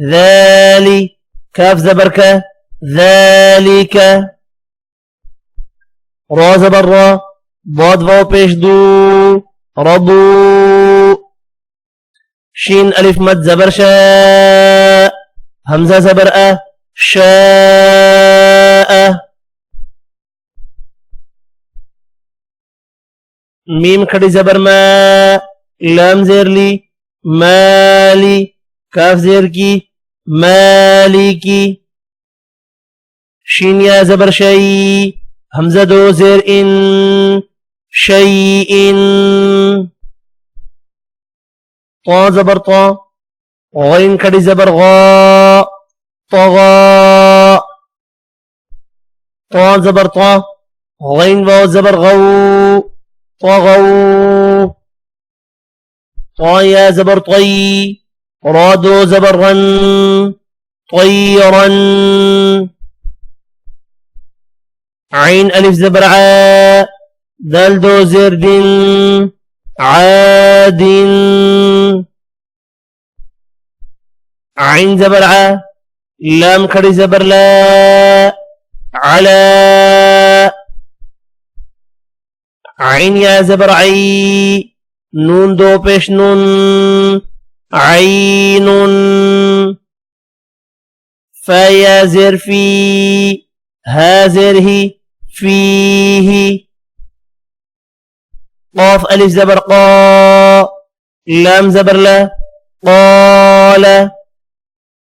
ذالي, كاف زبر ك، ذلك، را زبر را، ضاد واو پیش دو، رضو، شين ألف مد زبر شاء، همزة زبر أ، شاء، ميم کھڑی زبر ما، لام زیر لی، مالی، كاف زير کی، مالكي، شين يا زبر شيء، همزة دو زير إن، شيء، طا زبر طا، غين كدي زبر غا، طغى، طا زبر طا، غين واو زبر غو، طغوا، طا يا زبر طي، رادو زبرا، طيرا، عين ألف زبر عاء، دال دو زر دين، عاد، عين زبر عاء، لام كري زبر لا، على، عين يا زبر عي، نون دو پیش نون، عين، فيا زر في، هازره، فيه، قاف ألف زبر قا، لام زبر لا، قال.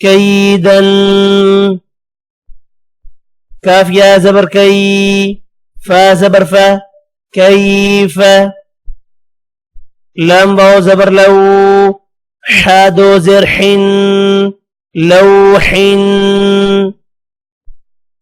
كيدا। كاف يا زبر كي، فا زبر فا، كيف. لام واو زبر لو، حادو زرح، لوح।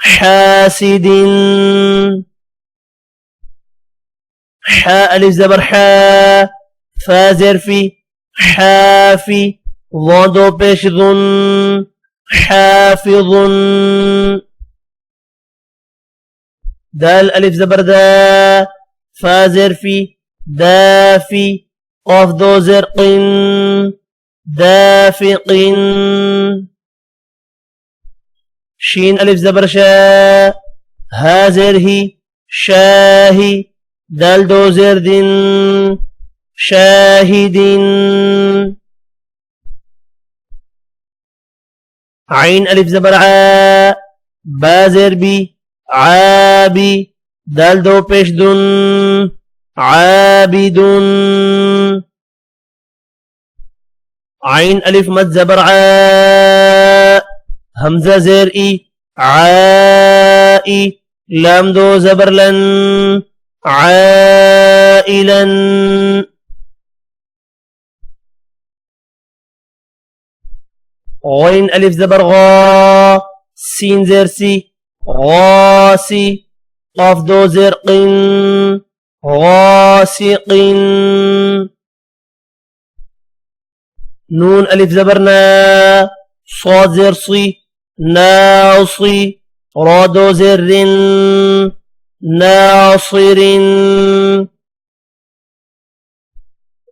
حاسد। حاء ألف زبر حا، فازر في، حافي، ضاد بيش ظن، حافظ. دال ألف زبر دا، فازر في، دافي، قاف دو زرق دافق شين ألف زبر شا ها زره شاهي دال دو زرد شاهد عين ألف زبر عا با زربي عابي دال دو پیش دن عابد عين ألف مد زبر عا همزة زرئي عائي لام دو زبر لن عائلا غين ألف زبر غا سين زرسي غاسي قاف دو زرق غاسق نون ألف زبرنا صاد زرصي ناصي را دو زر ناصر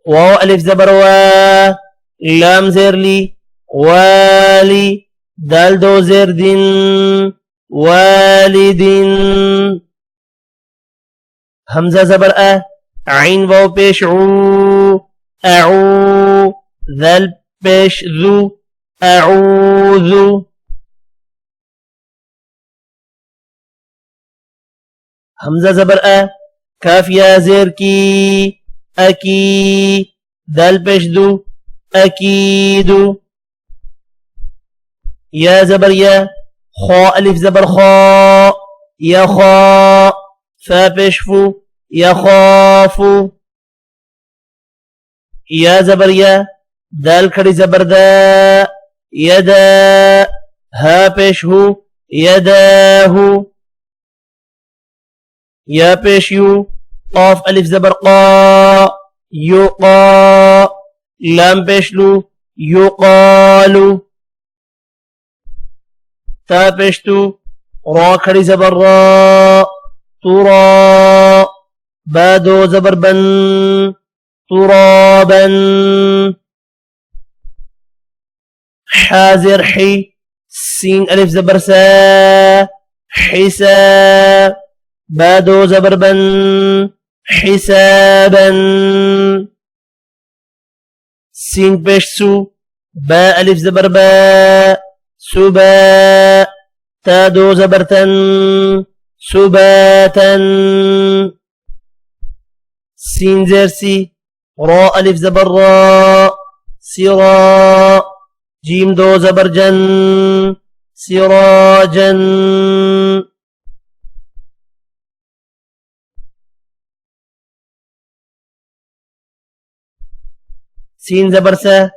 واو ألف زبر وا لام زرلي والي دال دو زرد والد همزة زبر عين واو پیش عو أعو ذل پیش ذو أعوذ همزة زبر كاف يا زير كي أكي ذل پیش ذو أكيد يا زبر يا خاء ألف زبر خاء يخاء فا پیش فو يخاف يا زبر يا دال کھڑی زبر دا يدا ها پیش ہو يداه يا پیش يو قاف ألف زبر قا يقا لام پیش لو يقال تا پیش تو را کھڑی زبر را ترا بادو زبر بن ترابا حازر حي سين ألف زبر سا حسا بادو زبر بن حسابا سين پیش سو با ألف زبر با سبا تادو زبرتن سباتا سين زرسي را ألف زبر را سرا جيم دو زبر جن سراجا سين زبر سا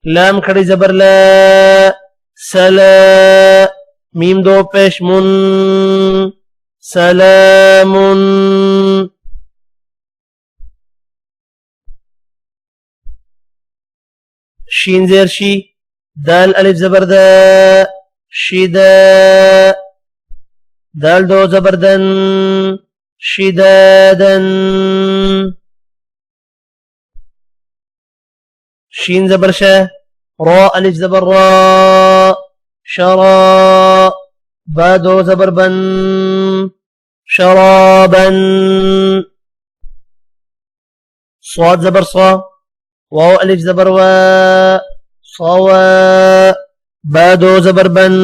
لام کھڑی زبر لا سلا ميم دو پیش من سلام شين زير شي دال ألف زبر دا شدا دال دو زبر دن شدادا شين زبر شا را ألف زبر را شرا بادو زبر بن شرابا صاد زبر صا واو ألف زبر وا صوا بادو زبر بن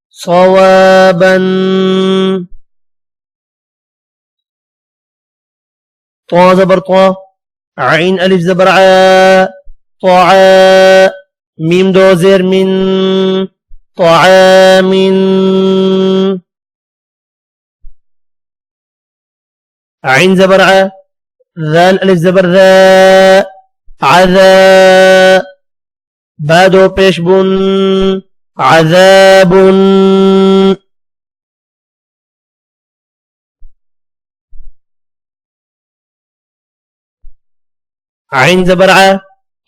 صوابا طا زبر طا عين ألف زبر عا طعا ميم دو زير من طعام عين زبر ع ذال ألف زبر ذا عذا بادو پیش بن عذاب عين زبر ع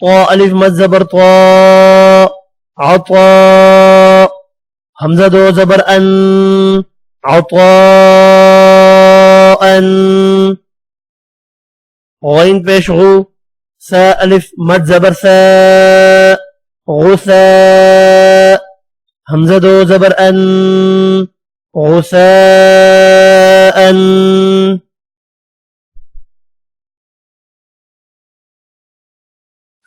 طاء ألف مد زبر طاء عطاء همزة دو زبر أن عطاء غين پیش غو ثاء ألف مد زبر ثاء غثاء. همزة دو زبر أن غثاء.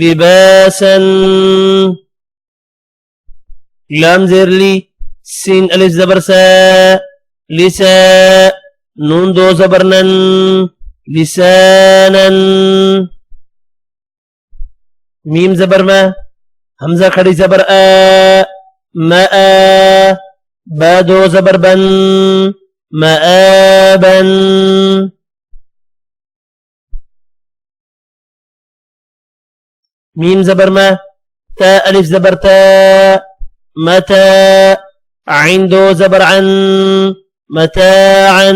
لباسا. لام زير لي سين ألف زبر سا لسا نون دو زبرنن لسانا. ميم زبر ما همزة خڑي زبر ماء با دو زبر بن مآبا. ميم زبر ما تا ألف زبر تا متى عين دو زبر عن متاعا.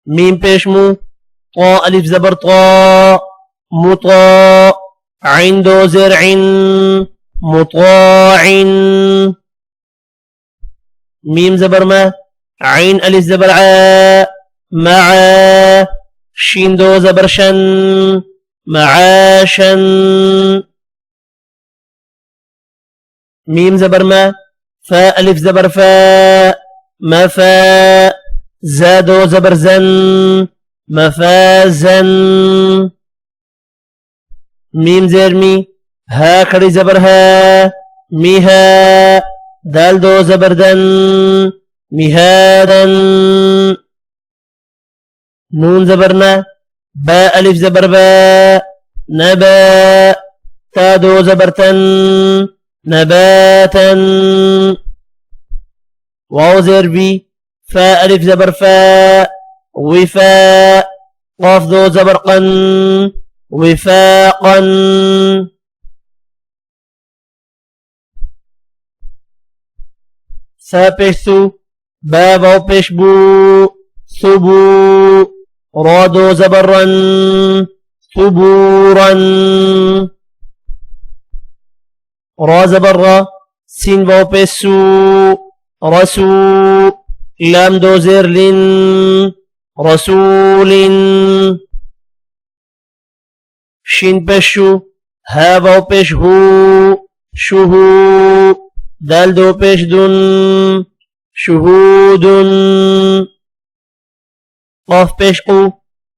ميم بيشمو طا ألف زبر طا مطا عين دو زرع مطاع. ميم زبر ما عين ألف زبر عا مع شين دو زبر شن معاشا. ميم زبر ما فاء ألف زبر فاء مفاء زادو زبر زن مفازا. ميم زير مي ها خڑي زبر ها ميها دال دو زبر دن مهادا. نون زبرنا با ألف زبر با نبا تا دو زبرتن نباتا. واو زير بي فا ألف زبر فا وفاء قاف دو زبر قن وفاقا. ثا پیش ثو با واو پیش بو ثبو را دو زبرا ثبورا. را زبر را سين واو پیش سو رسو لام دو زير لن رسول. شين بشو ها واو پیش هو شهو دال دو پیش دن شهود. قاف پیش قو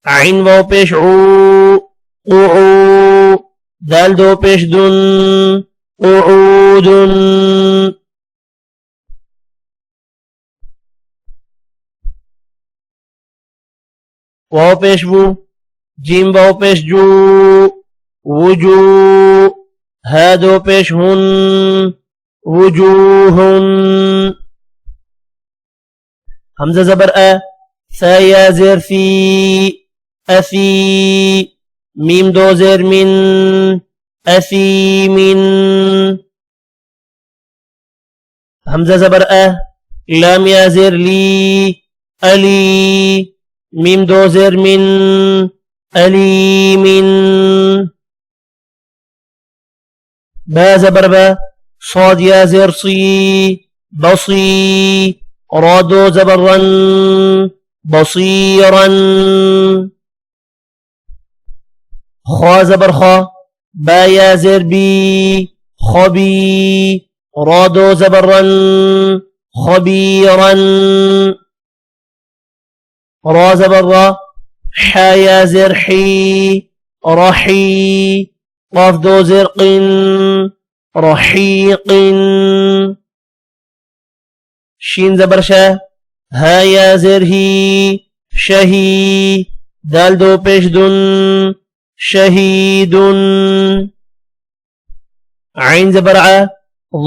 عين واو پیش عو قعو دال دو پیش دن قعود. واو پیش وو جيم واو پیش جو وجو ها دو پیش هن وجوهن. همزة زبر ثا يا زير في أفي ميم دو زير من أثيم. همزة زبر لام يا زير لي ألي ميم دو زير من أليم. با زبر با صاد يا زير صي بصي را دو زبرا بصيرا. خا زبر خا با يا زير بي خبي را دو زبرا خبيرا. را زبر را حا يا زير حي رحي قاف دو زرق رحيق. شين زبر شا ها يا زر هي شهي دال دو پیش دن شهيد. عين زبر ع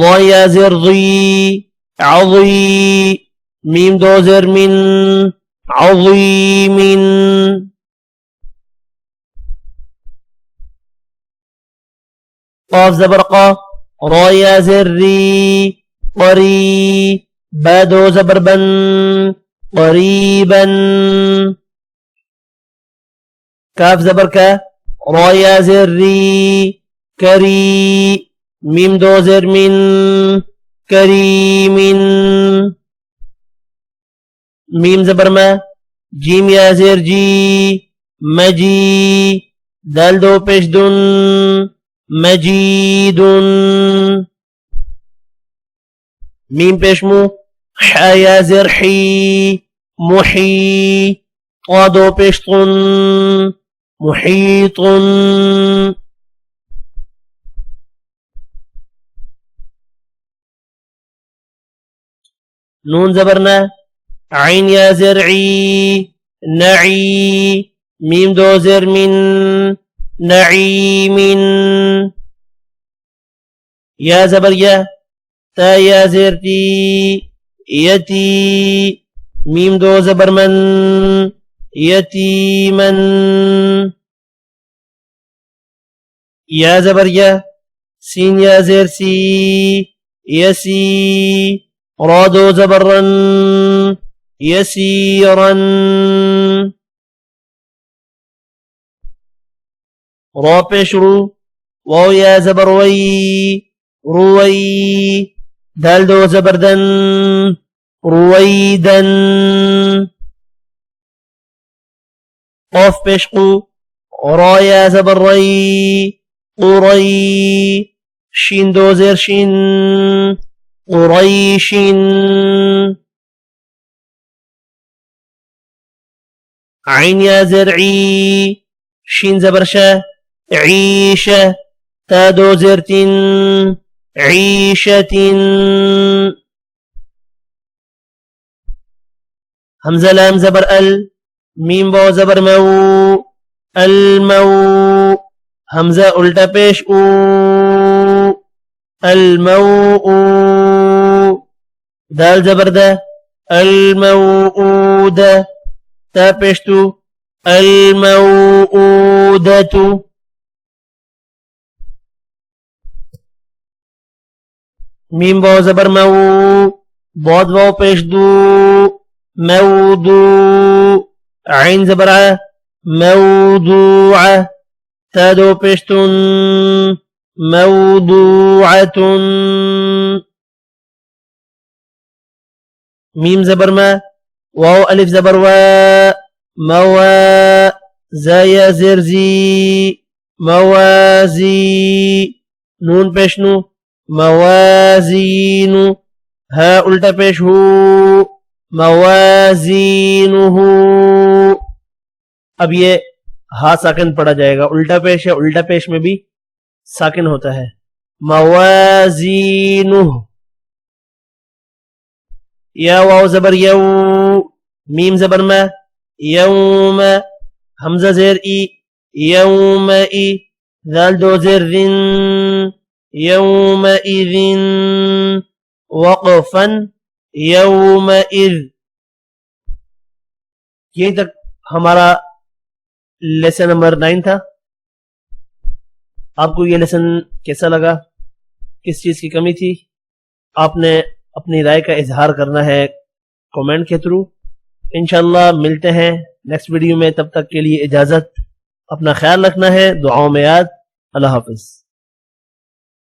ضا يا زر ضي عضي ميم دو زر من عظيم. قاف زبر قا را يا زر ري قري با دو زبر بن قريبا كاف زبر كا را يا زر ري كري ميم دو زر من كريم ميم زبر ما جيم يا زر جي مجي دال دو پیش دن مجيد ميم پیش مو حا يا زر حي محي طا دو پیش طن محيط نون زبرنا عين يا زرعي نعي ميم دو زر من نعيم يا زبر يا تا يا زرتي يتي ميم دو زبر من يتيما يا زبر يا سين يا زر سي يسي را دو زبرا يسيرا را پیش رو واو يا زبر وي روي دال دو زبردن رويدا قاف پیش قو را يا زبر ري قري شين دو زر شين قريش عين يا زرعي شين زبرشة عيشة تا دو زرتين عيشة همزة لام زبر ال ميم واو زبر مو المو همزة الٹا پیش او الموء دال زبر ده الموءودة تا پیشتو الموءودة ميم واو زبر مو ضاد واو پیش دو موضوع عين زبر ع موضوعة تا دو پیشتون موضوعة ميم زبر ما واو ألف زبر و موا زايا زرزي موازي نون پیشنو موازين ها الٹا پیش ہو موازينه اب یہ ہا ساکن پڑھا جائے گا الٹا پیش ہے الٹا پیش میں بھی ساکن ہوتا ہے موازینه یا واو زبر یو میم زبر ما یوم حمزہ زیر ای یوم ای ذال دو زر ذن يومئذ وقفا يومئذ یہیں تک ہمارا لیسن نمبر 9 تھا. آپ کو یہ لیسن کیسا لگا, کس چیز کی کمی تھی, آپ نے اپنی رائے کا اظہار کرنا ہے کمنٹ کے تھرو. انشاءاللہ ملتے ہیں نیکسٹ ویڈیو میں, تب تک کے لیے اجازت, اپنا خیال رکھنا ہے, دعاؤں میں یاد. اللہ حافظ.